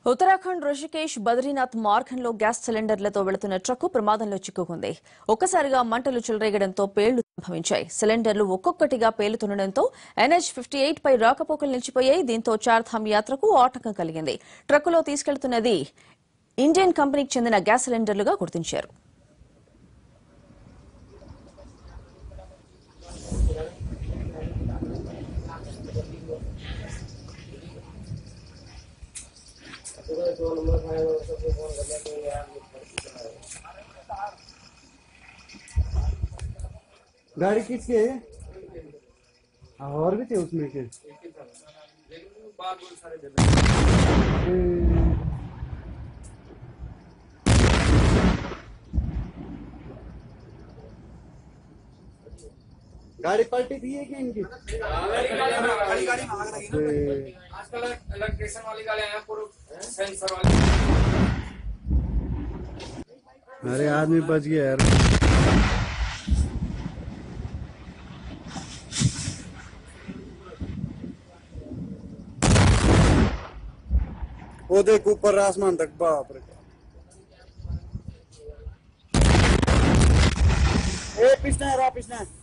ఉత్తరాఖండ్ రుషికేశ్ బద్రీనాథ్ మార్గంలో గ్యాస్ సిలిండర్లతో వెళుతున్న ట్రక్కు ప్రమాదంలో చిక్కుకుంది. ఒక్కసారిగా మంటలు చెలరేగడంతో పేలుళ్లు సంభవించాయి. సిలిండర్లు ఒక్కొక్కటిగా పేలుతుండటంతో NH-58 పై రాకపోకలు నిలిచిపోయాయి. దీంతో చార్ధామ్ యాత్రకు ఆటంకం కలిగింది. ట్రక్కులో తీసుకెళ్తున్నది ఇండియన్ కంపెనీకి చెందిన గ్యాస్ సిలిండర్లుగా గుర్తించారు. गाड़ी किसकी है? और भी थे उसमें के गाड़ी पलटी थी है कि इनकी आजकल इलेक्ट्रिशियन वाली गाड़ी है पूरा सेंसर वाली। अरे आदमी बच गया यार। वो देख ऊपर आसमान तक, बाप रे। ए पिछना है, रा पिछना है।